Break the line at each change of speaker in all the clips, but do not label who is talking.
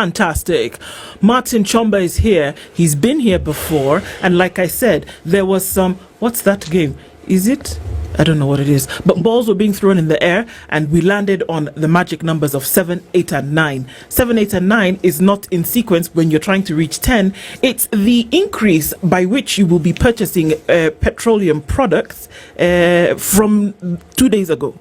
Fantastic. Martin CHOMBA is here. He's been here before. And like I said, there was some... What's that game? Is it... I don't know what it is, but balls were being thrown in the air and we landed on the magic numbers of 7, 8 and 9. 7, 8 and 9 is not in sequence when you're trying to reach 10. It's the increase by which you will be purchasing petroleum products from 2 days ago.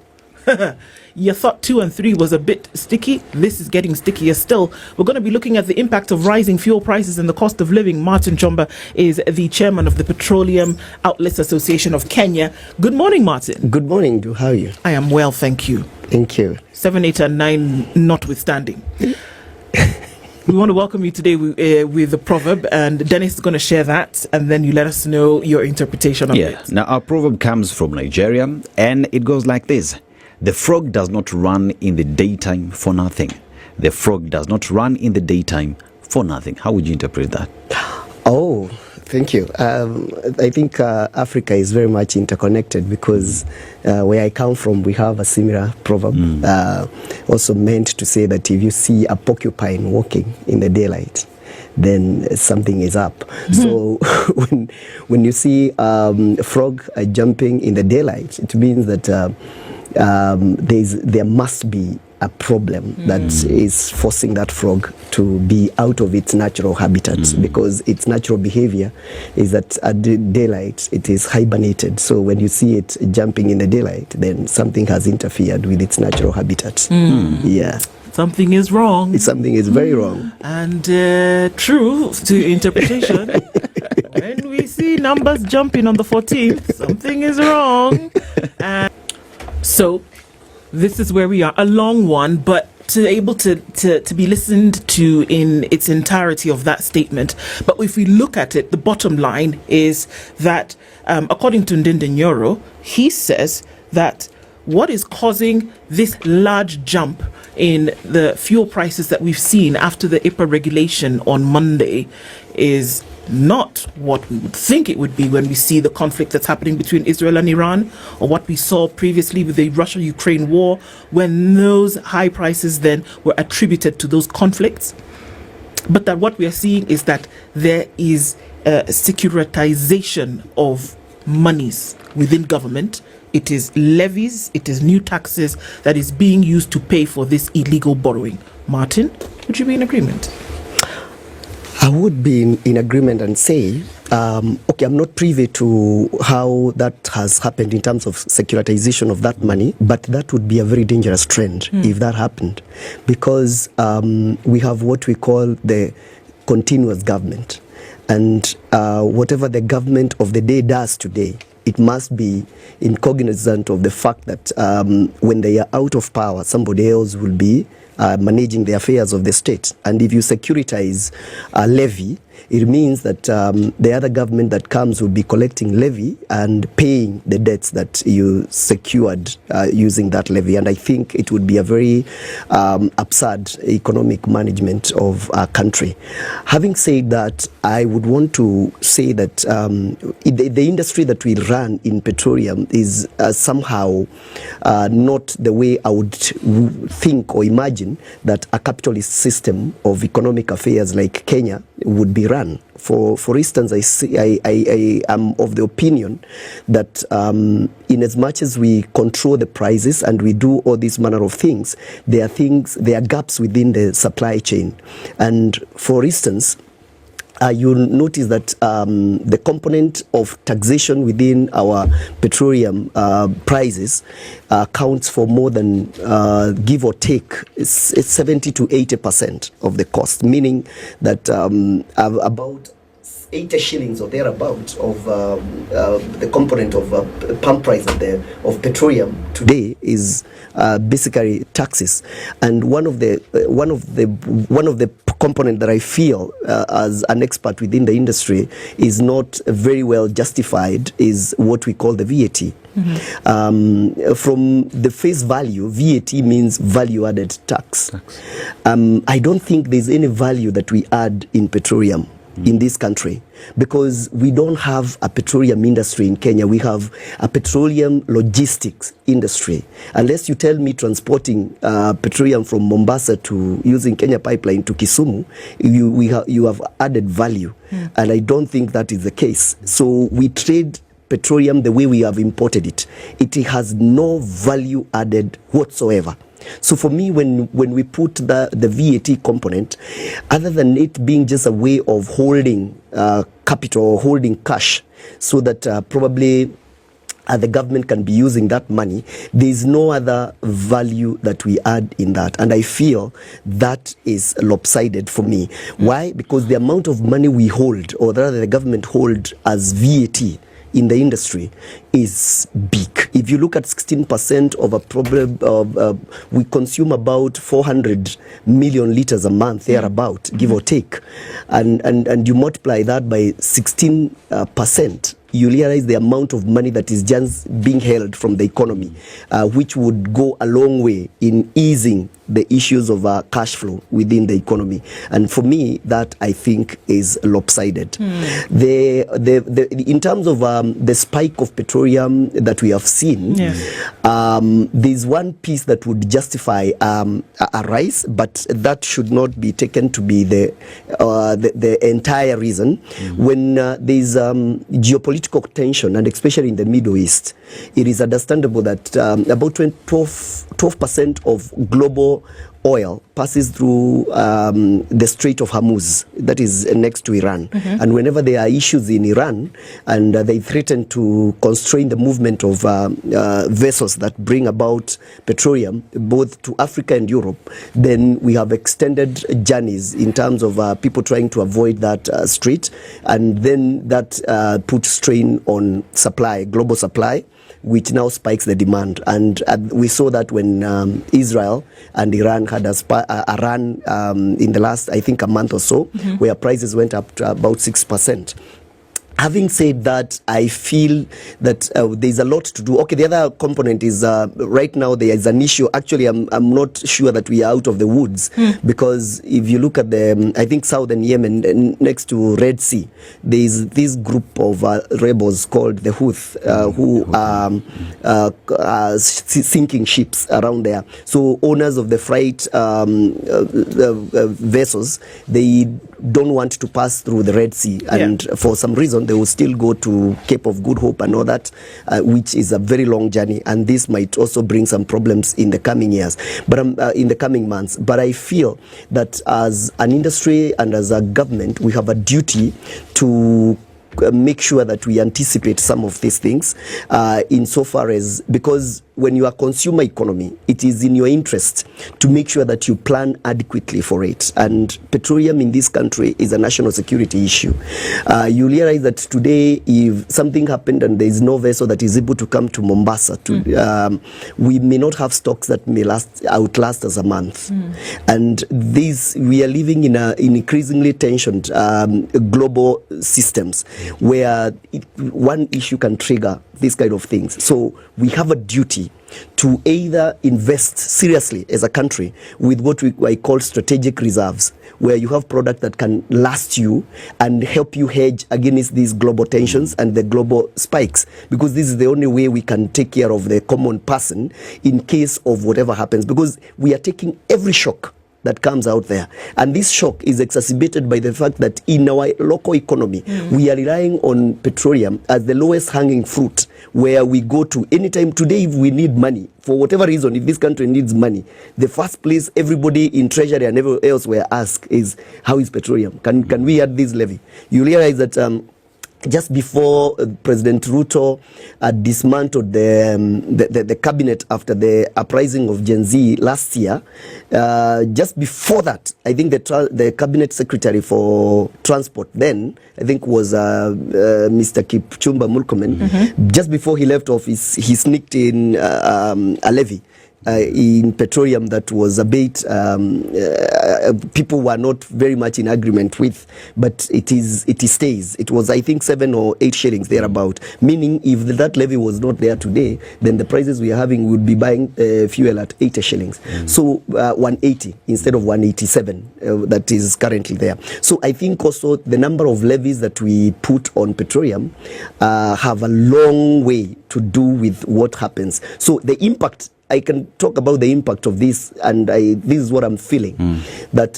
You thought 2 and 3 was a bit sticky. This is getting stickier still. We're going to be looking at the impact of rising fuel prices and the cost of living. Martin CHOMBA is the chairman of the Petroleum Outlets Association of Kenya. Good morning, Martin.
Good morning. How are you?
I am well, thank you.
Thank you.
7, 8 and 9 notwithstanding. We want to welcome you today with the proverb, and Dennis is going to share that, and then you let us know your interpretation of it.
Now, our proverb comes from Nigeria, and it goes like this. The frog does not run in the daytime for nothing. The frog does not run in the daytime for nothing. How would you interpret that?
Oh, thank you. I think Africa is very much interconnected because where I come from, we have a similar proverb, also meant to say that if you see a porcupine walking in the daylight, then something is up. So when you see a frog jumping in the daylight, it means that there must be a problem that is forcing that frog to be out of its natural habitat, because its natural behavior is that at the daylight it is hibernated. So when you see it jumping in the daylight, then something has interfered with its natural habitat. Yeah.
Something is wrong.
Something is very wrong.
And true to interpretation, when we see numbers jumping on the 14th, something is wrong. So this is where we are, a long one, but able to be listened to in its entirety of that statement. But if we look at it, the bottom line is that according to Ndinde Nyoro, he says that what is causing this large jump in the fuel prices that we've seen after the IPA regulation on Monday is not what we would think it would be when we see the conflict that's happening between Israel and Iran, or what we saw previously with the Russia-Ukraine war, when those high prices then were attributed to those conflicts. But that what we are seeing is that there is a securitization of monies within government. It is levies, it is new taxes that is being used to pay for this illegal borrowing. Martin, would you be in agreement?
I would be in agreement and say, okay, I'm not privy to how that has happened in terms of securitization of that money, but that would be a very dangerous trend if that happened, because we have what we call the continuous government. And whatever the government of the day does today, it must be cognizant of the fact that when they are out of power, somebody else will be managing the affairs of the state. And if you securitize a levy, it means that the other government that comes will be collecting levy and paying the debts that you secured using that levy. And I think it would be a very absurd economic management of our country. Having said that, I would want to say that the industry that we run in petroleum is somehow not the way I would think or imagine that a capitalist system of economic affairs like Kenya would be run. For instance, I am of the opinion that in as much as we control the prices and we do all these manner of things, there are gaps within the supply chain. And for instance, you'll notice that the component of taxation within our petroleum prices counts for more than, give or take, it's 70 to 80% of the cost, meaning that about 80 shillings or thereabouts of the component of pump price of petroleum today is basically taxes. And one of the component that I feel as an expert within the industry is not very well justified is what we call the VAT. From the face value, VAT means value added tax. I don't think there's any value that we add in petroleum. in this country, because we don't have a petroleum industry in Kenya. We have a petroleum logistics industry. Unless you tell me transporting petroleum from Mombasa to using Kenya pipeline to Kisumu, you have added value. And I don't think that is the case. So we trade petroleum the way we have imported it. It has no value added whatsoever. So for me, when we put the VAT component, other than it being just a way of holding capital or holding cash, so that probably the government can be using that money, there is no other value that we add in that. And I feel that is lopsided for me. Why? Because the amount of money we hold, or rather the government hold as VAT in the industry, is big. If you look at 16% of a problem of we consume about 400 million liters a month, thereabout, give or take, and you multiply that by 16%, you realize the amount of money that is just being held from the economy, which would go a long way in easing the issues of cash flow within the economy. And for me, that I think is lopsided. In terms of the spike of petroleum that we have seen, there's one piece that would justify a rise, but that should not be taken to be the entire reason. When there's geopolitical tension, and especially in the Middle East, it is understandable that about 12% of global oil passes through the Strait of Hormuz, that is next to Iran. And whenever there are issues in Iran and they threaten to constrain the movement of vessels that bring about petroleum, both to Africa and Europe, then we have extended journeys in terms of people trying to avoid that strait, and then that puts strain on supply, global supply, which now spikes the demand. And we saw that when Israel and Iran had a run in the last, I think, a month or so, where prices went up to about 6%. Having said that, I feel that there's a lot to do. Okay, the other component is right now there is an issue. Actually, I'm not sure that we are out of the woods, because if you look at the, I think, southern Yemen next to Red Sea, there is this group of rebels called the Houth who are sinking ships around there. So owners of the freight vessels, they don't want to pass through the Red Sea, and for some reason they will still go to Cape of Good Hope and all that, which is a very long journey, and this might also bring some problems in the coming years, but in the coming months. But I feel that as an industry and as a government, we have a duty to make sure that we anticipate some of these things, insofar as, because when you are consumer economy, it is in your interest to make sure that you plan adequately for it. And petroleum in this country is a national security issue. You realize that today, if something happened and there is no vessel that is able to come to Mombasa, we may not have stocks that may outlast us a month. And this, we are living in increasingly tensioned global systems, where one issue can trigger these kind of things. So we have a duty to either invest seriously as a country with what I call strategic reserves, where you have product that can last you and help you hedge against these global tensions and the global spikes, because this is the only way we can take care of the common person in case of whatever happens, because we are taking every shock that comes out there. And this shock is exacerbated by the fact that in our local economy, we are relying on petroleum as the lowest hanging fruit, where we go to anytime. Today, if we need money, for whatever reason, if this country needs money, the first place everybody in Treasury and everywhere else were asked is, how is petroleum? Can we add this levy? You realize that just before President Ruto dismantled the cabinet after the uprising of Gen Z last year, just before that, I think the cabinet secretary for transport then, I think, was Mr. CHOMBA Murkomen. Just before he left office, he sneaked in a levy in petroleum that was a bit people were not very much in agreement with, but it stays. It was, I think, 7 or 8 shillings thereabout. Meaning, if that levy was not there today, then the prices we are having would be buying fuel at 80 shillings. So 180 instead of 187 that is currently there. So I think also the number of levies that we put on petroleum have a long way to do with what happens. So the impact, I can talk about the impact of this, and this is what I'm feeling, that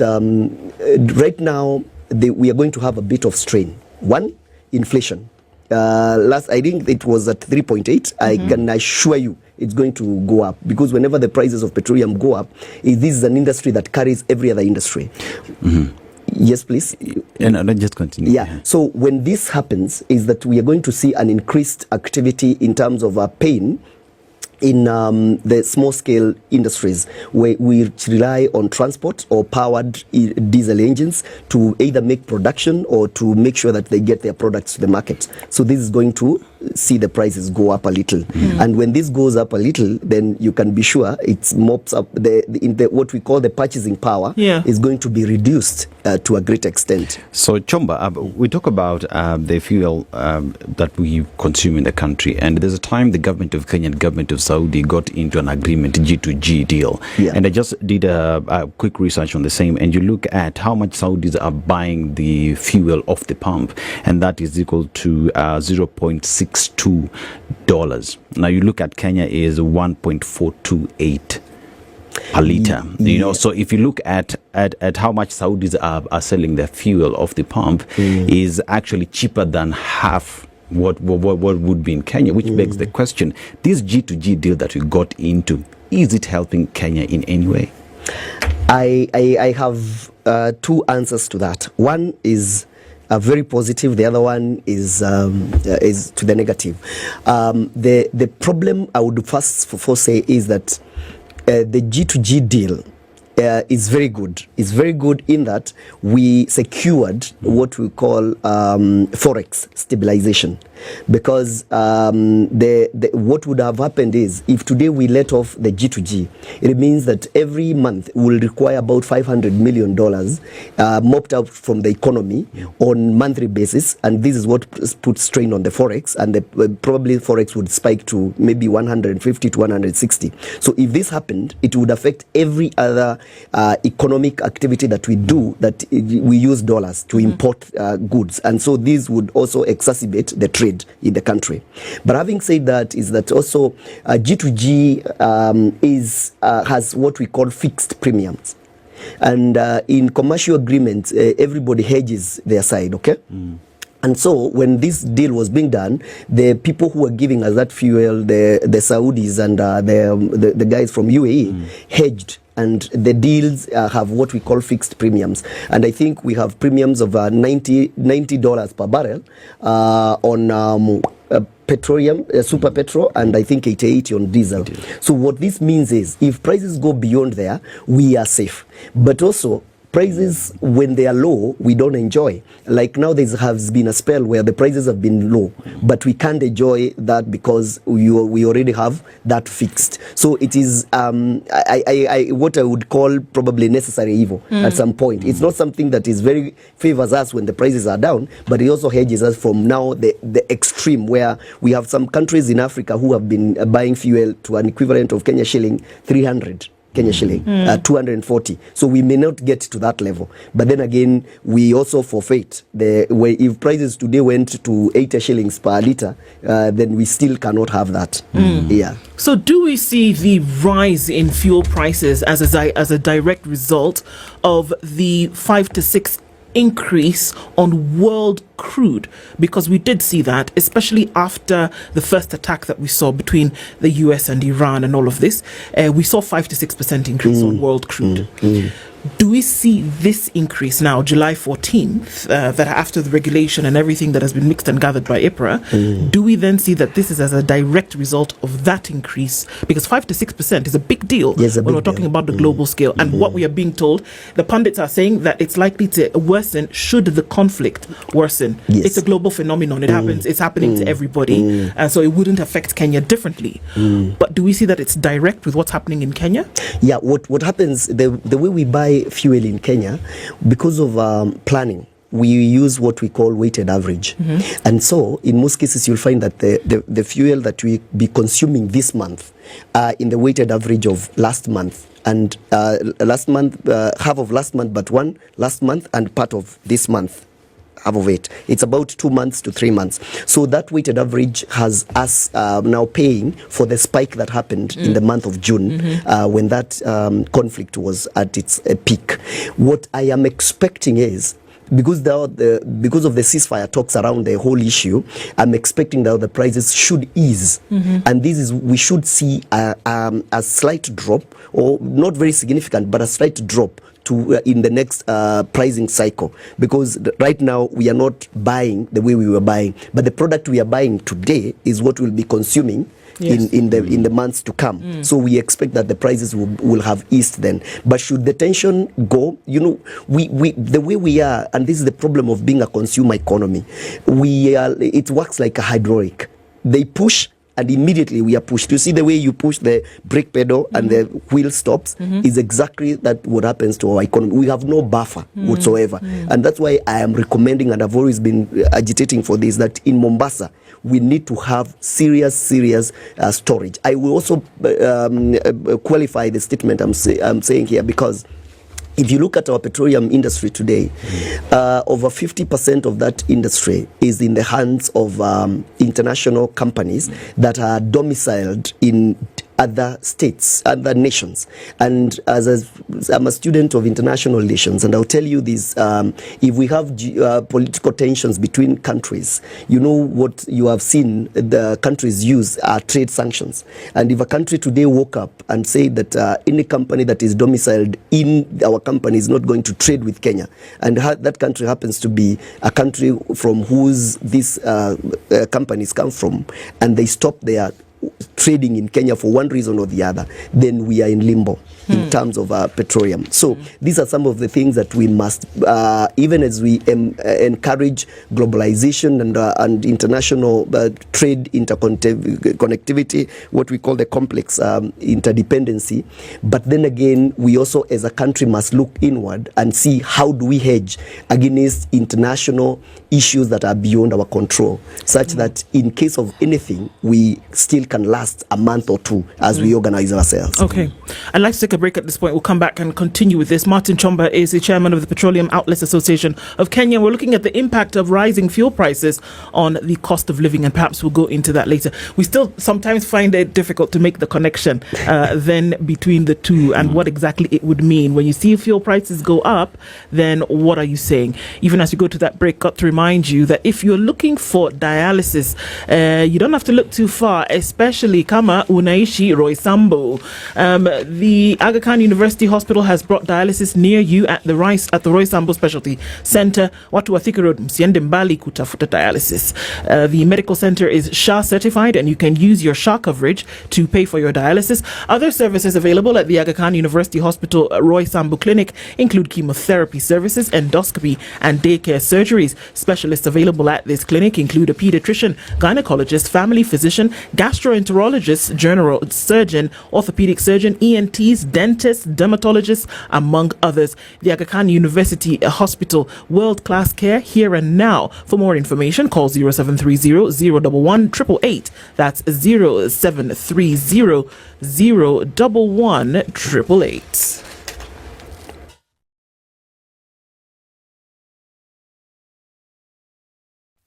right now we are going to have a bit of strain. One, inflation. Last, I think it was at 3.8. I can assure you it's going to go up, because whenever the prices of petroleum go up, this is an industry that carries every other industry. Yes, please.
And just continue.
Yeah. So when this happens, is that we are going to see an increased activity in terms of pain in the small-scale industries, where we rely on transport or powered diesel engines to either make production or to make sure that they get their products to the market. So this is going to see the prices go up a little. And when this goes up a little, then you can be sure it mops up what we call the purchasing power is going to be reduced to a great extent.
So, Chomba, we talk about the fuel that we consume in the country, and there's a time the government of Kenya and government of Saudi got into an agreement, G2G deal. And I just did a quick research on the same, and you look at how much Saudis are buying the fuel off the pump, and that is equal to $0.62. Now you look at Kenya is 1.428 per liter. You know, so if you look at how much Saudis are selling their fuel off the pump, is actually cheaper than half what would be in Kenya, which begs the question: this G2G deal that we got into, is it helping Kenya in any way?
I have 2 answers to that. One is very positive. The other one is to the negative. The problem I would first say is that the G2G deal is very good. It's very good in that we secured what we call forex stabilization, because what would have happened is, if today we let off the G2G, it means that every month will require about $500 million mopped up from the economy on monthly basis, and this is what puts strain on the forex, and probably forex would spike to maybe 150 to 160. So if this happened, it would affect every other economic activity that we do, that we use dollars to import goods, and so this would also exacerbate the trade in the country. But having said that, is that also G2G has what we call fixed premiums, and in commercial agreements everybody hedges their side, okay? And so when this deal was being done, the people who were giving us that fuel, the Saudis and the guys from UAE, hedged. And the deals have what we call fixed premiums. And I think we have premiums of $90 per barrel on petroleum, super petrol, and I think 80 on diesel. So what this means is, if prices go beyond there, we are safe. But also, prices, when they are low, we don't enjoy. Like now, there has been a spell where the prices have been low, but we can't enjoy that because we already have that fixed. So it is what I would call probably necessary evil at some point. It's not something that is very favors us when the prices are down, but it also hedges us from now the extreme, where we have some countries in Africa who have been buying fuel to an equivalent of Kenya shilling 300. Kenya shilling, 240. So we may not get to that level. But then again, we also forfeit. If prices today went to 80 shillings per litre, then we still cannot have that. Yeah.
So do we see the rise in fuel prices as a direct result of the 5 to 6 increase on world crude? Because we did see that, especially after the first attack that we saw between the US and Iran and all of this. We saw 5 to 6% increase on world crude. Do we see this increase now, July 14th, that after the regulation and everything that has been mixed and gathered by IPRA, do we then see that this is as a direct result of that increase? Because 5 to 6% is a big deal when we're talking about the global scale. And what we are being told, the pundits are saying that it's likely to worsen should the conflict worsen.
Yes.
It's a global phenomenon. It happens. It's happening to everybody. And so it wouldn't affect Kenya differently. But do we see that it's direct with what's happening in Kenya?
Yeah, what happens, the way we buy fuel in Kenya, because of planning, we use what we call weighted average. And so in most cases you'll find that the fuel that we be consuming this month in the weighted average of last month, and last month, half of last month, but one last month, and part of this month, half of it. It's about 2 months to 3 months. So that weighted average has us now paying for the spike that happened in the month of June when that conflict was at its peak. What I am expecting is, because of the ceasefire talks around the whole issue, I'm expecting that the prices should ease, and we should see a slight drop, or not very significant, but a slight drop in the next pricing cycle, because right now we are not buying the way we were buying, but the product we are buying today is what we'll be consuming in the months to come. So we expect that the prices will have eased then. But should the tension go, the way we are, and this is the problem of being a consumer economy, it works like a hydraulic. They push, and immediately we are pushed. You see the way you push the brake pedal and the wheel stops is exactly that what happens to our economy. We have no buffer whatsoever. And that's why I am recommending, and I've always been agitating for this, that in Mombasa, we need to have serious storage. I will also qualify the statement I'm saying here, because if you look at our petroleum industry today, over 50% of that industry is in the hands of international companies that are domiciled in other states, other nations. And I'm a student of international relations, and I'll tell you this, if we have political tensions between countries, what you have seen the countries use are trade sanctions. And if a country today woke up and said that any company that is domiciled in our company is not going to trade with Kenya, and that country happens to be a country from whose these companies come from, and they stop their trading in Kenya for one reason or the other, then we are in limbo in terms of petroleum. So these are some of the things that we must, even as we encourage globalization and international trade interconnectivity, what we call the complex interdependency. But then again, we also as a country must look inward and see how do we hedge against international issues that are beyond our control, such that in case of anything, we still can last a month or two as we organize ourselves.
Okay. I'd like to take a break at this point. We'll come back and continue with this. Martin CHOMBA is the chairman of the Petroleum Outlets Association of Kenya. We're looking at the impact of rising fuel prices on the cost of living, and perhaps we'll go into that later. We still sometimes find it difficult to make the connection then between the two and what exactly it would mean. When you see fuel prices go up, then what are you saying? Even as you go to that break, got to remind you that if you're looking for dialysis, you don't have to look too far, especially kama unaishi Roysambu. The Aga Khan University Hospital has brought dialysis near you at the Roysambu Specialty Center. Watu wa Thika Road, msiende mbali kutafuta dialysis. The medical center is SHA certified, and you can use your SHA coverage to pay for your dialysis. Other services available at the Aga Khan University Hospital Roysambu Clinic include chemotherapy services, endoscopy, and daycare surgeries. Specialists available at this clinic include a pediatrician, gynecologist, family physician, gastroenterologist, general surgeon, orthopedic surgeon, ENTs, dentists, dermatologists, among others. The Aga Khan University Hospital, world-class care here and now. For more information, call 0730 011 888. That's 0730 011 888.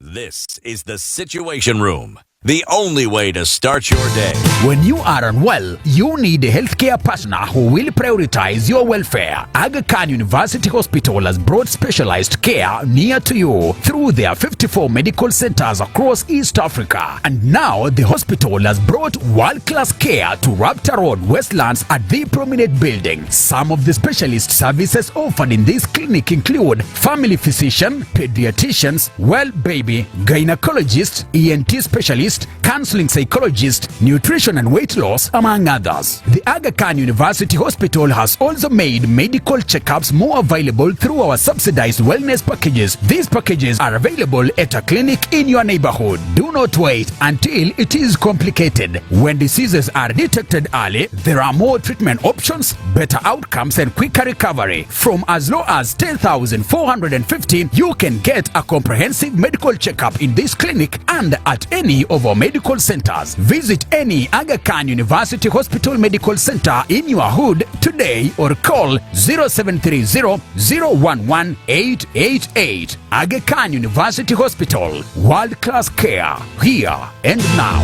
This is the Situation Room the only way to start your day.
When you are unwell, you need a healthcare partner who will prioritize your welfare. Aga Khan University Hospital has brought specialized care near to you through their 54 medical centers across East Africa. And now the hospital has brought world-class care to Raptor Road, Westlands at the Prominent Building. Some of the specialist services offered in this clinic include family physician, pediatricians, well baby, gynecologist, ENT specialist, counseling psychologist, nutrition and weight loss, among others. The Aga Khan University Hospital has also made medical checkups more available through our subsidized wellness packages. These packages are available at a clinic in your neighborhood. Do not wait until it is complicated. When diseases are detected early, there are more treatment options, better outcomes and quicker recovery. From as low as 10,450, you can get a comprehensive medical checkup in this clinic and at any of our medical centers. Visit any Aga Khan University Hospital Medical Center in your hood today or call 0730-011-888. Aga Khan University Hospital. World-class care here and now.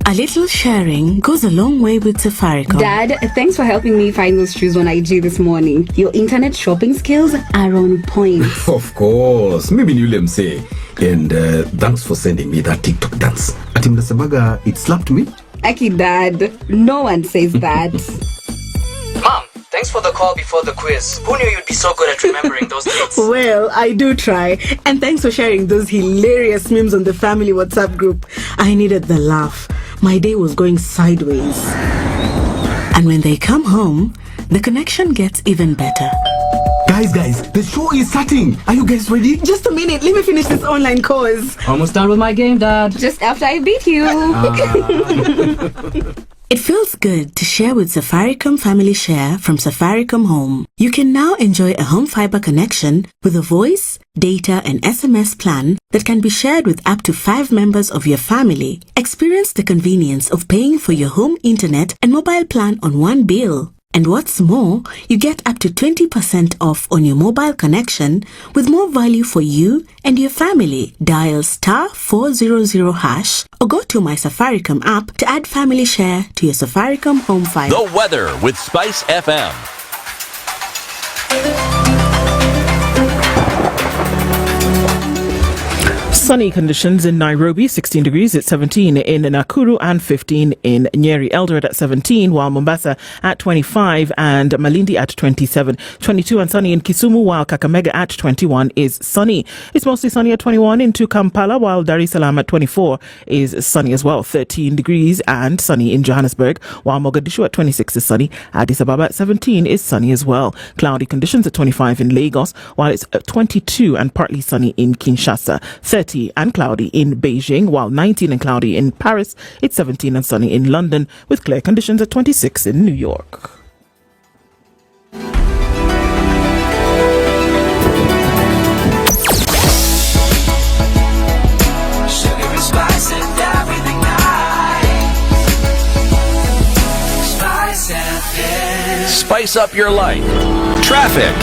A little sharing goes a long way with Safaricom.
Dad, thanks for helping me find those shoes on IG this morning. Your internet shopping skills are on point.
Of course. Maybe you say. And thanks for sending me that TikTok dance. Atim Nasabaga, it slapped me.
Aki, Dad, no one says that.
Mom, thanks for the call before the quiz. Who knew you'd be so good at remembering those dates?
Well, I do try. And thanks for sharing those hilarious memes on the family WhatsApp group. I needed the laugh. My day was going sideways. And when they come home, the connection gets even better.
Guys, the show is starting. Are you guys ready?
Just a minute, let me finish this online course.
Almost done with my game, Dad.
Just after I beat you.
It feels good to share with Safaricom Family Share from Safaricom Home. You can now enjoy a home fiber connection with a voice, data and SMS plan that can be shared with up to 5 members of your family. Experience the convenience of paying for your home internet and mobile plan on one bill. And what's more, you get up to 20% off on your mobile connection with more value for you and your family. Dial *400# or go to my Safaricom app to add Family Share to your Safaricom home fiber.
The weather with Spice FM.
Sunny conditions in Nairobi, 16 degrees at 17 in Nakuru and 15 in Nyeri. Eldoret at 17, while Mombasa at 25 and Malindi at 27. 22 and sunny in Kisumu, while Kakamega at 21 is sunny. It's mostly sunny at 21 into Kampala, while Dar es Salaam at 24 is sunny as well. 13 degrees and sunny in Johannesburg, while Mogadishu at 26 is sunny. Addis Ababa at 17 is sunny as well. Cloudy conditions at 25 in Lagos, while it's 22 and partly sunny in Kinshasa. 30 and cloudy in Beijing, while 19 and cloudy in Paris. It's 17 and sunny in London, with clear conditions at 26 in New York.
Spice up your life. Traffic.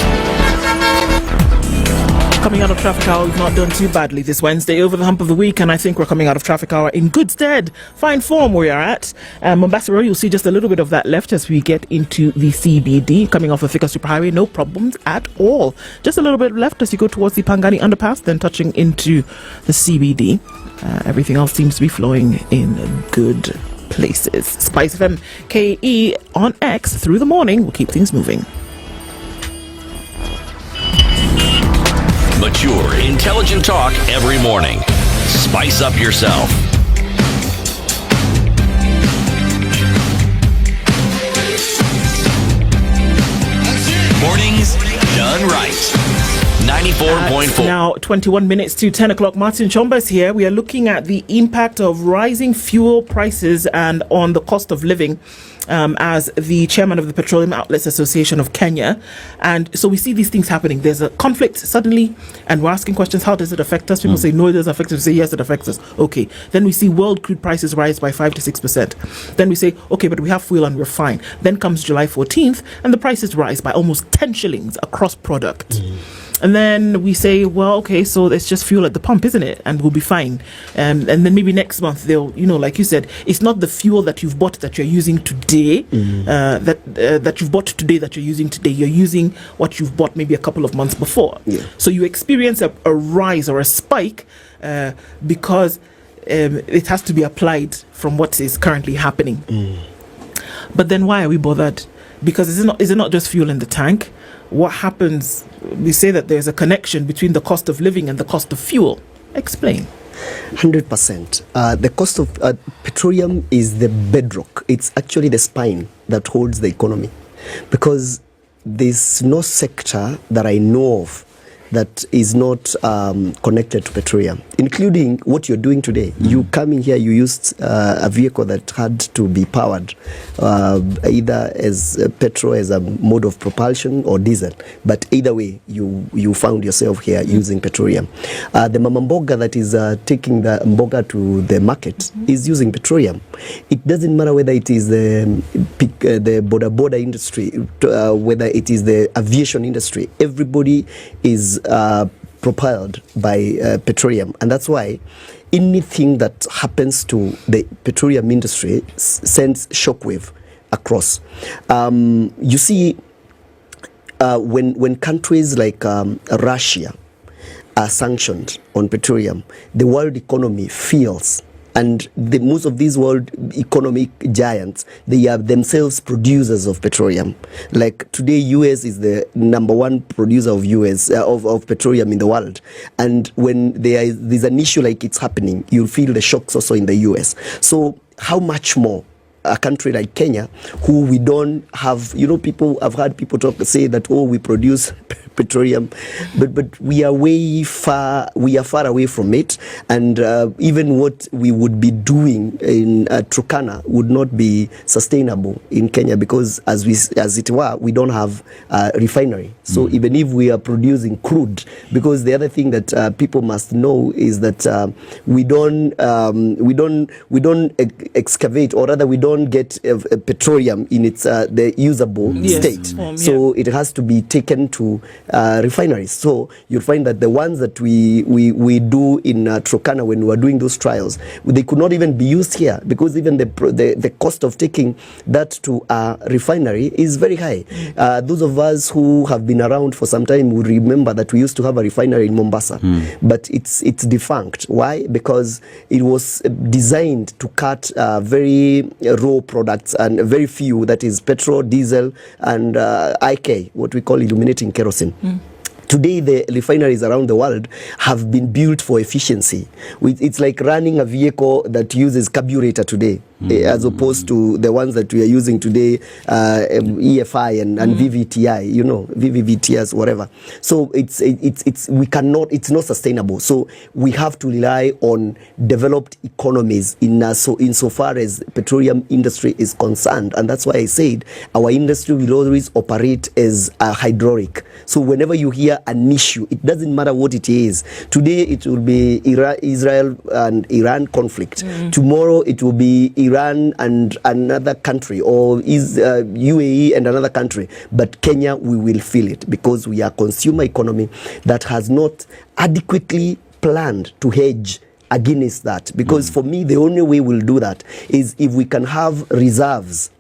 Coming out of traffic hour, we've not done too badly this Wednesday, over the hump of the week, and I think we're coming out of traffic hour in good stead. Fine form we are at. Mombasa Road, you'll see just a little bit of that left as we get into the CBD. Coming off the Thika Superhighway, no problems at all. Just a little bit left as you go towards the Pangani Underpass, then touching into the CBD. Everything else seems to be flowing in good places. Spice FM KE on X through the morning will keep things moving.
Mature, intelligent talk every morning. Spice up yourself. Mornings done right. 94.4.
Now 21 minutes to 10 o'clock. Martin Chomba is here. We are looking at the impact of rising fuel prices and on the cost of living as the chairman of the Petroleum Outlets Association of Kenya. And so we see these things happening. There's a conflict suddenly and we're asking questions, how does it affect us? People say no, it doesn't affect us. We say yes, it affects us. Okay. Then we see world crude prices rise by 5 to 6%. Then we say, okay, but we have fuel and we're fine. Then comes July 14th and the prices rise by almost 10 shillings across product. And then we say, well, okay, so it's just fuel at the pump, isn't it? And we'll be fine. And then maybe next month they'll, like you said, it's not the fuel that you've bought that you're using today, that you've bought today that you're using today. You're using what you've bought maybe a couple of months before.
Yeah.
So you experience a rise or a spike because it has to be applied from what is currently happening. But then why are we bothered? Because is it not just fuel in the tank? What happens? We say that there's a connection between the cost of living and the cost of fuel. Explain.
100%. The cost of petroleum is the bedrock. It's actually the spine that holds the economy, because there's no sector that I know of that is not connected to petroleum, including what you're doing today. You come in here, you used a vehicle that had to be powered either as petrol as a mode of propulsion or diesel, but either way you found yourself here using petroleum. The mama mboga that is taking the mboga to the market is using petroleum. It doesn't matter whether it is the border industry, whether it is the aviation industry. Everybody is propelled by petroleum, and that's why anything that happens to the petroleum industry sends shockwave across. You see, when countries like Russia are sanctioned on petroleum, the world economy feels. And most of these world economic giants, they are themselves producers of petroleum. Like today, US is the number one producer of of petroleum in the world. And when there's an issue like it's happening, you'll feel the shocks also in the US. So how much more a country like Kenya, who we don't have, I've heard people say that, we produce petroleum, but we are far away from it, and even what we would be doing in Turkana would not be sustainable in Kenya, because as it were, we don't have a refinery. So even if we are producing crude, because the other thing that people must know is that we don't excavate, or rather we don't get petroleum in its the usable state. So it has to be taken to refineries. So you'll find that the ones that we do in Turkana, when we were doing those trials, they could not even be used here, because even the cost of taking that to a refinery is very high. Those of us who have been around for some time will remember that we used to have a refinery in Mombasa, but it's defunct. Why? Because it was designed to cut very raw products, and very few, that is petrol, diesel, and IK, what we call illuminating kerosene. Today, the refineries around the world have been built for efficiency. It's like running a vehicle that uses carburetor today, as opposed to the ones that we are using today, EFI and VVTI, VVTS, whatever. So it's not sustainable. So we have to rely on developed economies insofar as petroleum industry is concerned. And that's why I said our industry will always operate as a hydraulic. So whenever you hear an issue, it doesn't matter what it is. Today it will be Israel and Iran conflict. Tomorrow it will be Iran and another country, or UAE and another country. But Kenya, we will feel it, because we are a consumer economy that has not adequately planned to hedge against that. Because for me, the only way we'll do that is if we can have reserves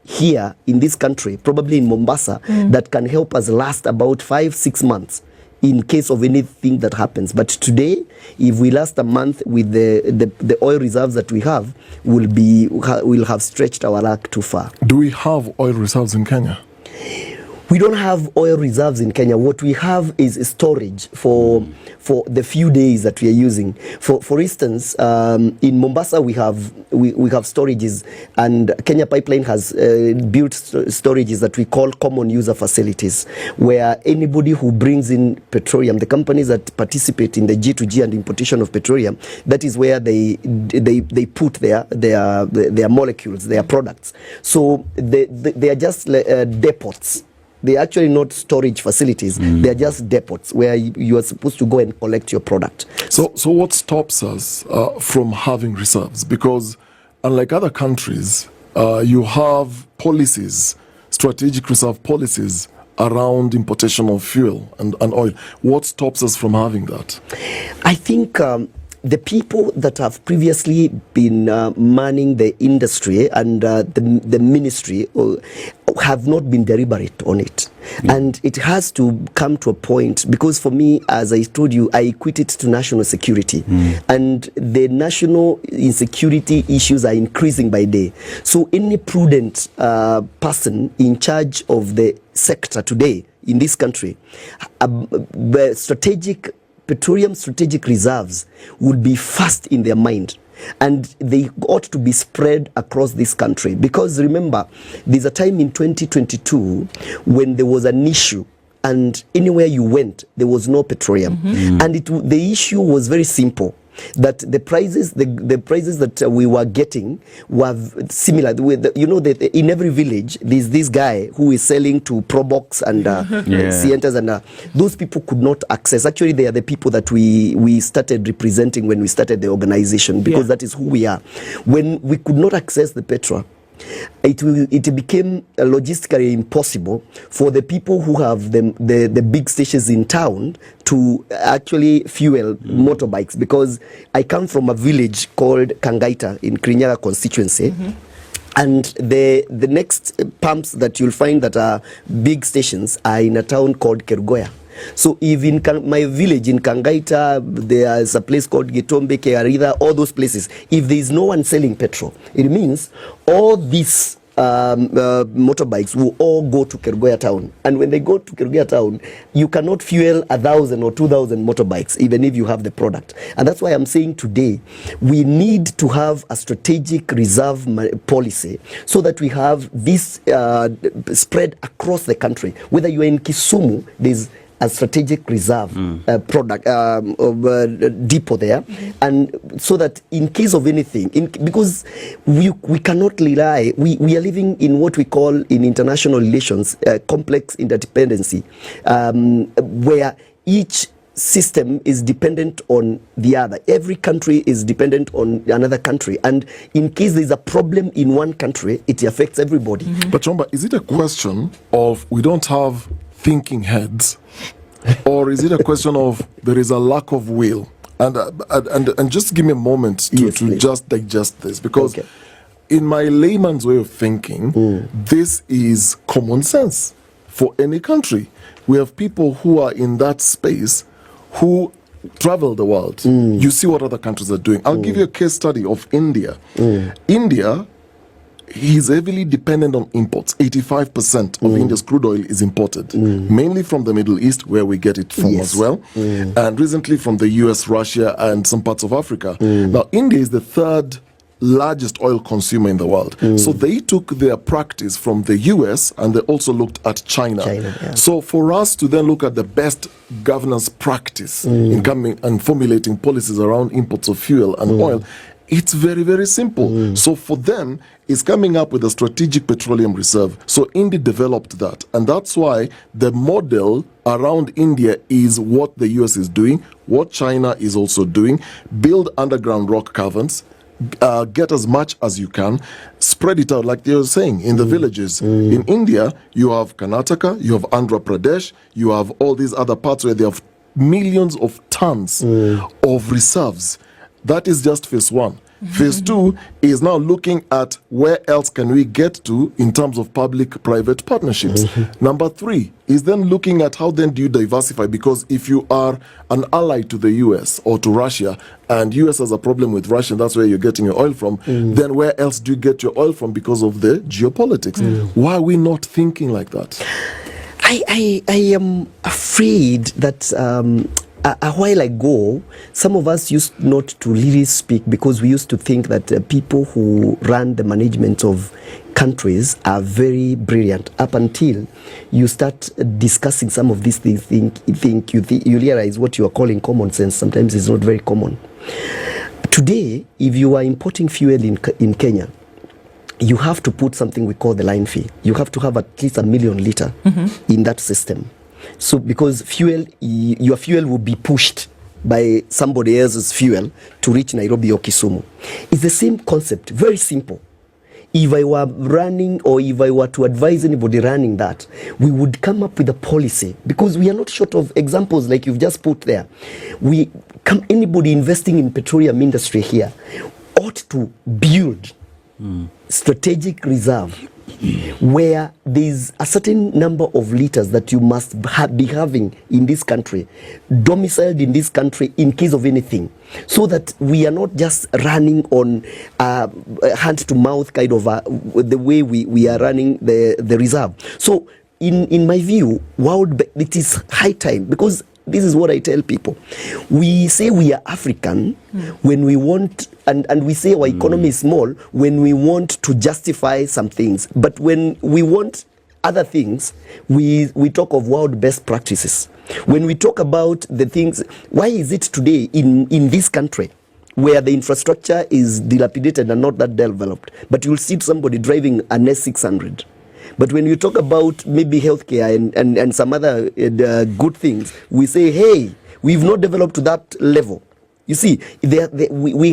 here in this country, probably in Mombasa, that can help us last about 5-6 months in case of anything that happens. But today, if we last a month with the oil reserves that we have, we'll have stretched our luck too far.
Do we have oil reserves in Kenya?
We don't have oil reserves in Kenya. What we have is storage for the few days that we are using. For instance, in Mombasa we have storages, and Kenya Pipeline has built storages that we call common user facilities, where anybody who brings in petroleum, the companies that participate in the G2G and importation of petroleum, that is where they put their molecules, their products. So they are just depots. They're actually not storage facilities. They're just depots where you are supposed to go and collect your product.
So what stops us from having reserves? Because unlike other countries, you have policies, strategic reserve policies around importation of fuel and oil? What stops us from having that?
I think the people that have previously been manning the industry and the ministry have not been deliberate on it. And it has to come to a point, because for me, as I told you, I equate it to national security. And the national insecurity issues are increasing by day. So any prudent person in charge of the sector today in this country, petroleum strategic reserves would be first in their mind, and they ought to be spread across this country. Because remember, there's a time in 2022 when there was an issue, and anywhere you went there was no petroleum. And the issue was very simple, that the prices that we were getting were similar. That in every village there's this guy who is selling to Probox and Sientas, and those people could not access. Actually, they are the people that we started representing when we started the organization, because that is who we are. When we could not access the petrol, it became logistically impossible for the people who have the big stations in town to actually fuel motorbikes. Because I come from a village called Kangaita in Kirinyaga constituency, and the next pumps that you'll find that are big stations are in a town called Kerugoya. So if in my village in Kangaita, there's a place called Gitombe, Kearida, all those places, if there is no one selling petrol, it means all these motorbikes will all go to Kerugoya town. And when they go to Kerugoya town, you cannot fuel 1,000 or 2,000 motorbikes, even if you have the product. And that's why I'm saying today, we need to have a strategic reserve policy, so that we have this spread across the country. Whether you're in Kisumu, there's a strategic reserve depot there, and so that in case of anything, because we cannot rely, we are living in what we call in international relations complex interdependency, where each system is dependent on the other. Every country is dependent on another country, and in case there's a problem in one country, it affects everybody.
But Chomba, is it a question of we don't have thinking heads, or is it a question of there is a lack of will? And just give me a moment to just digest this, because in my layman's way of thinking, this is common sense for any country. We have people who are in that space who travel the world. You see what other countries are doing. I'll give you a case study of India. India is heavily dependent on imports. 85% of India's crude oil is imported, mainly from the Middle East, where we get it from as well, and recently from the US, Russia, and some parts of Africa. Now, India is the third largest oil consumer in the world. So they took their practice from the US, and they also looked at China. So for us to then look at the best governance practice in coming and formulating policies around imports of fuel and oil, it's very, very simple. So for them, it's coming up with a strategic petroleum reserve. So India developed that. And that's why the model around India is what the US is doing, what China is also doing. Build underground rock caverns, get as much as you can, spread it out like they were saying in the villages. In India, you have Karnataka, you have Andhra Pradesh, you have all these other parts where they have millions of tons of reserves. That is just phase one. Phase two is now looking at where else can we get to in terms of public-private partnerships. Number three is then looking at how then do you diversify, because if you are an ally to the US or to Russia, and US has a problem with Russia, and that's where you're getting your oil from, then where else do you get your oil from because of the geopolitics? Why are we not thinking like that?
I am afraid that a while ago, some of us used not to really speak, because we used to think that people who run the management of countries are very brilliant, up until you start discussing some of these things. You realize what you are calling common sense sometimes is not very common. Today, if you are importing fuel in Kenya, you have to put something we call the line fee. You have to have at least 1 million liter in that system. So because your fuel will be pushed by somebody else's fuel to reach Nairobi or Kisumu. It's the same concept, very simple. if I were running, or if I were to advise anybody running that, we would come up with a policy, because we are not short of examples like you've just put there. Anybody investing in petroleum industry here ought to build strategic reserve where there's a certain number of liters that you must be having in this country, domiciled in this country in case of anything, so that we are not just running on hand to mouth kind of the way we are running the reserve. So in my view, it is high time, because this is what I tell people. We say we are African when we want, and we say our economy is small when we want to justify some things. But when we want other things, we talk of world best practices. When we talk about the things, why is it today in this country where the infrastructure is dilapidated and not that developed, but you'll see somebody driving an S600? But when you talk about maybe healthcare and some other good things, we say, hey, we've not developed to that level. You see, we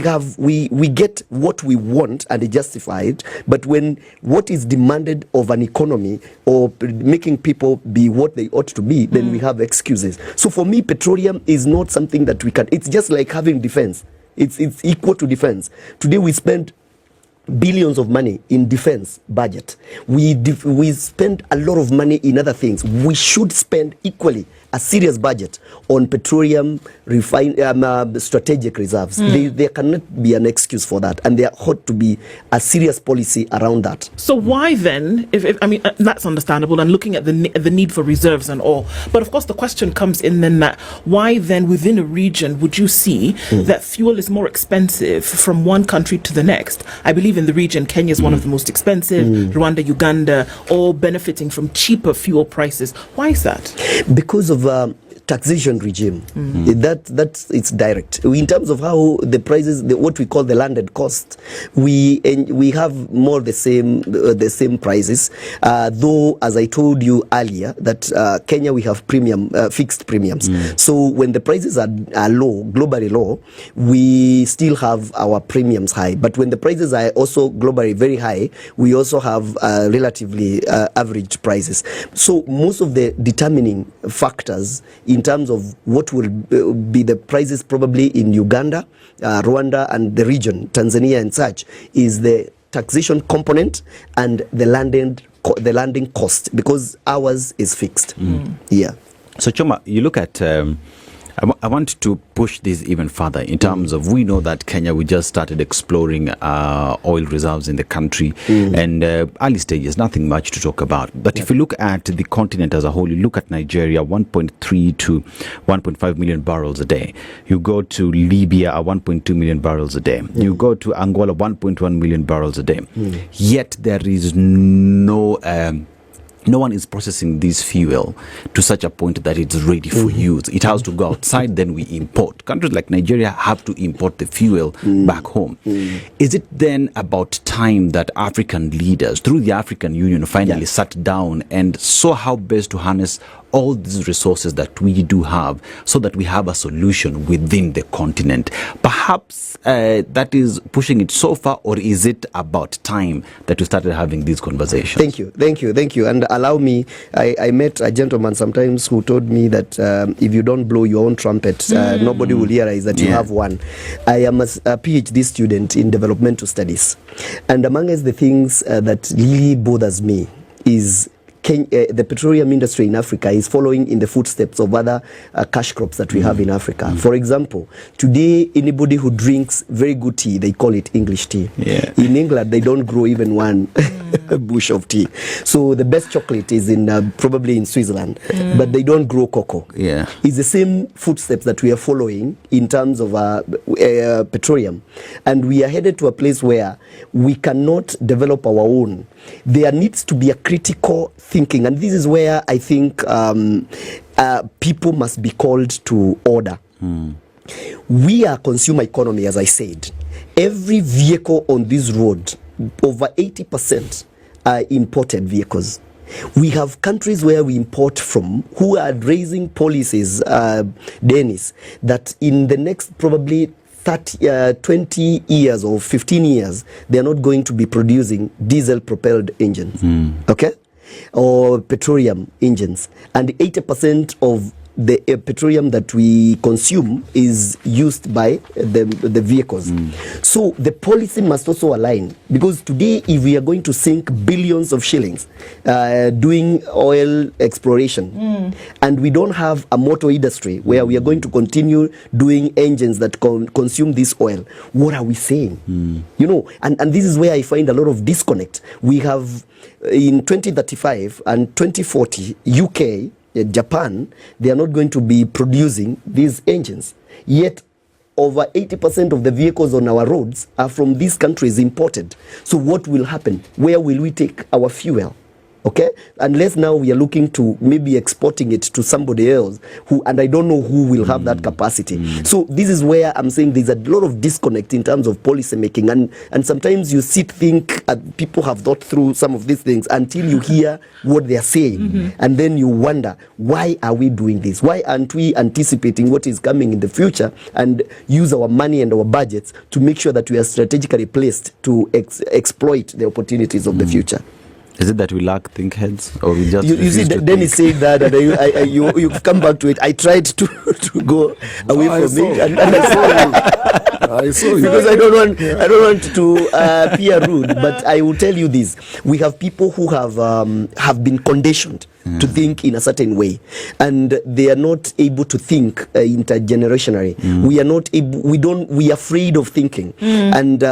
get what we want and justify it, but when what is demanded of an economy or making people be what they ought to be, then we have excuses. So for me, petroleum is not something that we can. It's just like having defense. It's equal to defense. Today we spend billions of money in defense budget. We spend a lot of money in other things. We should spend equally a serious budget on petroleum strategic reserves. There cannot be an excuse for that, and there ought to be a serious policy around that.
So why then, if I mean, that's understandable, and looking at the need for reserves and all, but of course the question comes in then that why then within a region would you see that fuel is more expensive from one country to the next? I believe in the region, Kenya is one of the most expensive, Rwanda, Uganda, all benefiting from cheaper fuel prices. Why is that?
Because of taxation regime. That's it's direct. In terms of how the prices, what we call the landed cost, we have more the same prices. Though, as I told you earlier, that Kenya we have fixed premiums. So when the prices are low, globally low, we still have our premiums high. But when the prices are also globally very high, we also have relatively average prices. So most of the determining factors in terms of what will be the prices probably in Uganda, Rwanda and the region, Tanzania and such, is the taxation component and the landing cost, because ours is fixed. Yeah.
So Choma, you look at I want to push this even further in terms of, we know that Kenya, we just started exploring oil reserves in the country, and early stages, nothing much to talk about. But if you look at the continent as a whole, you look at Nigeria, 1.3 to 1.5 million barrels a day. You go to Libya, 1.2 million barrels a day. You go to Angola, 1.1 million barrels a day. Yet there is no one is processing this fuel to such a point that it's ready for use. It has to go outside, then we import. Countries like Nigeria have to import the fuel back home. Is it then about time that African leaders, through the African Union, finally sat down and saw how best to harness all these resources that we do have, so that we have a solution within the continent? Perhaps that is pushing it so far, or is it about time that we started having these conversations?
Thank you. And allow me, I met a gentleman sometimes who told me that if you don't blow your own trumpet, nobody will realize that you have one. I am a PhD student in developmental studies, and amongst the things that really bothers me is the petroleum industry in Africa is following in the footsteps of other cash crops that we have in Africa. For example, today, anybody who drinks very good tea, they call it English tea. In England, they don't grow even one bush of tea. So the best chocolate is probably in Switzerland, but they don't grow cocoa. It's the same footsteps that we are following in terms of petroleum. And we are headed to a place where we cannot develop our own. There needs to be a critical thinking, and this is where I think people must be called to order. We are a consumer economy, as I said. Every vehicle on this road, over 80% are imported vehicles. We have countries where we import from who are raising policies, Dennis, that in the next probably 20 years or 15 years, they are not going to be producing diesel-propelled engines, okay, or petroleum engines, and 80% of the petroleum that we consume is used by the vehicles. So the policy must also align, because today if we are going to sink billions of shillings doing oil exploration, and we don't have a motor industry where we are going to continue doing engines that consume this oil, what are we saying? You know, and this is where I find a lot of disconnect. We have in 2035 and 2040 UK, Japan, they are not going to be producing these engines. Yet, over 80% of the vehicles on our roads are from these countries imported. So what will happen? Where will we take our fuel? Okay, unless now we are looking to maybe exporting it to somebody else who, and I don't know who will have that capacity. So this is where I'm saying there's a lot of disconnect in terms of policy making, and sometimes you think people have thought through some of these things until you hear what they are saying, and then you wonder, why are we doing this? Why aren't we anticipating what is coming in the future and use our money and our budgets to make sure that we are strategically placed to exploit the opportunities of the future?
Is it that we lack think heads, or we just
you see, Dennis said that, and you've come back to it. I tried to go away from it, and I saw you. I saw you because I don't want to appear rude, but I will tell you this: we have people who have been conditioned to think in a certain way, and they are not able to think intergenerationally. We are not able. We are afraid of thinking and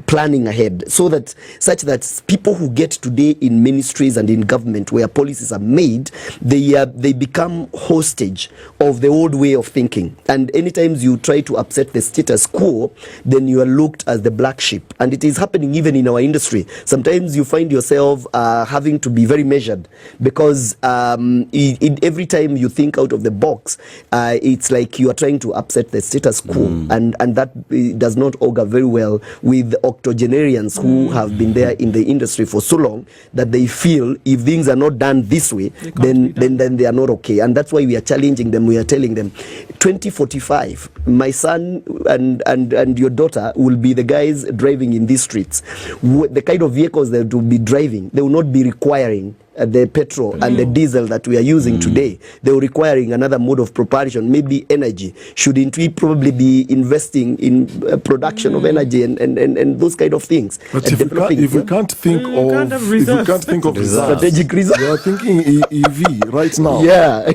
planning ahead, such that people who get today in ministries and in government where policies are made, they become hostage of the old way of thinking. And anytime you try to upset the status quo, then you are looked as the black sheep. And it is happening even in our industry. Sometimes you find yourself having to be very measured, because every time you think out of the box, it's like you are trying to upset the status quo, and that does not augur very well with octogenarians who have been there in the industry for so long that they feel if things are not done this way, then they are not okay. And that's why we are challenging them. We are telling them, 2045, my son and your daughter will be the guys driving in these streets. The kind of vehicles they will be driving, they will not be requiring the petrol and the diesel that we are using today. They were requiring another mode of propulsion, maybe energy. Shouldn't we probably be investing in production of energy and those kind of things?
But if we can't think of
strategic reserve,
we are thinking EV right now.
Yeah.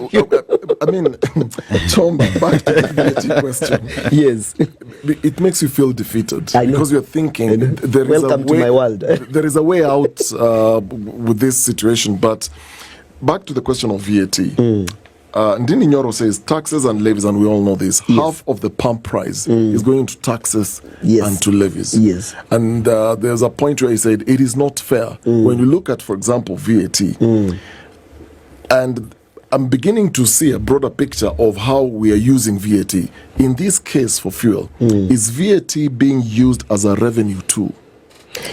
I mean, Chomba, back to the VAT question.
Yes.
It makes you feel defeated
because
you're thinking
welcome to my world.
There is a way out with this situation. But back to the question of VAT. Ndini Nyoro says taxes and levies, and we all know this. Half of the pump price is going to taxes and to levies.
Yes.
And there's a point where he said it is not fair. When you look at, for example, VAT, and I'm beginning to see a broader picture of how we are using VAT. In this case for fuel, is VAT being used as a revenue tool?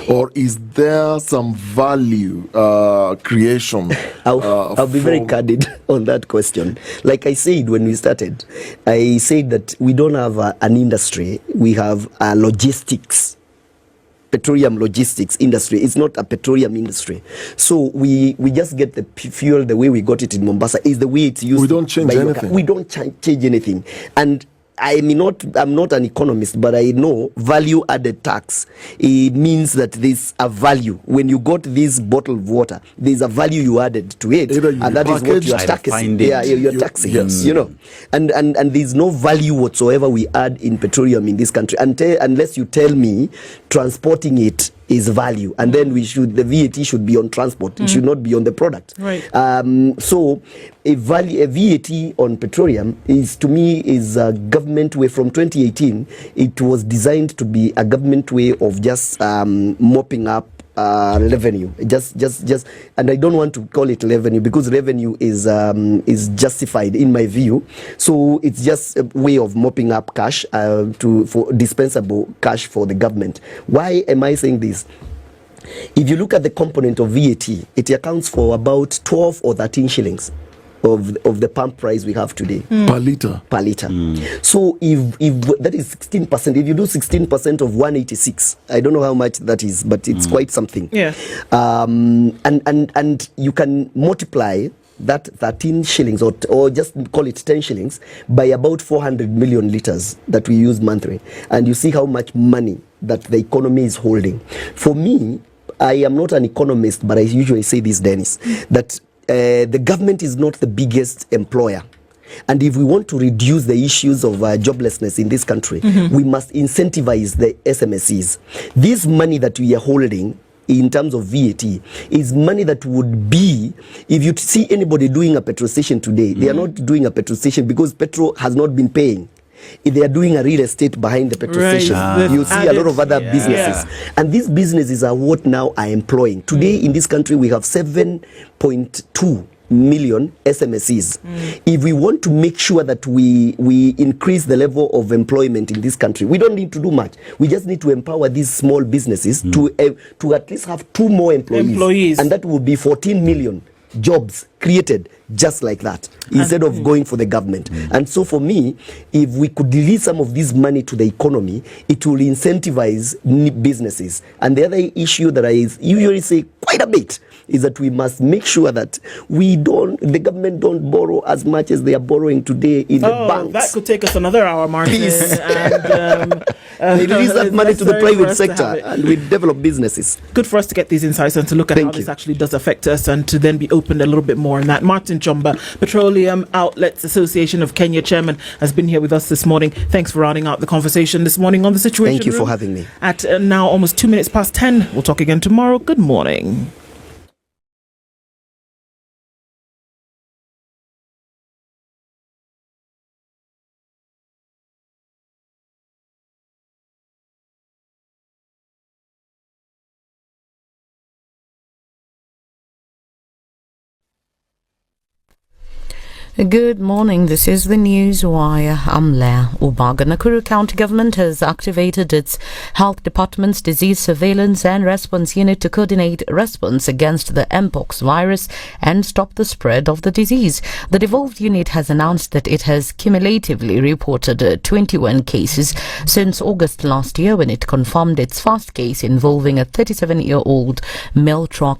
Or is there some value creation?
I'll be very candid on that question. Like I said when we started, I said that we don't have an industry. We have a logistics, petroleum logistics industry. It's not a petroleum industry. So we just get the fuel the way we got it in Mombasa is the way it's used.
We don't change anything.
We don't change anything. And I'm not an economist, but I know value added tax. It means that there's a value. When you got this bottle of water, there's a value you added to it, and that is what you are taxing. Yeah, you're taxing.
Yes.
You know, and there's no value whatsoever we add in petroleum in this country unless you tell me transporting it is value, and then the VAT should be on transport. It should not be on the product.
Right.
So a VAT on petroleum is, to me, is a government way. From 2018, it was designed to be a government way of just mopping up revenue, just, and I don't want to call it revenue because revenue is justified in my view. So it's just a way of mopping up cash for dispensable cash for the government. Why am I saying this? If you look at the component of VAT, it accounts for about 12 or 13 shillings of the pump price we have today.
Per liter.
Per liter. So if that is 16%, if you do 16% of 186, I don't know how much that is, but it's quite something.
Yeah.
And you can multiply that 13 shillings or just call it 10 shillings by about 400 million liters that we use monthly, and you see how much money that the economy is holding. For me, I am not an economist, but I usually say this, Dennis, that the government is not the biggest employer. And if we want to reduce the issues of joblessness in this country, we must incentivize the SMSEs. This money that we are holding in terms of VAT is money that would be, if you see anybody doing a petrol station today, they are not doing a petrol station because petrol has not been paying. If they are doing a real estate behind the petrol station, you see a lot of other businesses. And these businesses are what now are employing. Today in this country, we have 7.2 million SMSEs. If we want to make sure that we increase the level of employment in this country, we don't need to do much. We just need to empower these small businesses to at least have 2 more employees. And that would be 14 million jobs created just like that, instead of going for the government. And so for me, if we could release some of this money to the economy, it will incentivize businesses. And the other issue that I usually say quite a bit is that we must make sure that the government don't borrow as much as they are borrowing today in the banks.
That could take us another hour, Martin.
Please.
And,
we release that money to the private sector and we develop businesses.
Good for us to get these insights and to look at how this actually does affect us, and to then be opened a little bit more on that. Martin Chomba, Petroleum Outlets Association of Kenya chairman, has been here with us this morning. Thanks for rounding out the conversation this morning on The Situation
Thank you
Room.
for having me.
At now almost 2 minutes past 10. We'll talk again tomorrow. Good morning.
Good morning. This is the News Wire. I'm Leah Ubaga. Nakuru County Government has activated its Health Department's Disease Surveillance and Response Unit to coordinate response against the Mpox virus and stop the spread of the disease. The devolved unit has announced that it has cumulatively reported 21 cases since August last year, when it confirmed its first case involving a 37-year-old male truck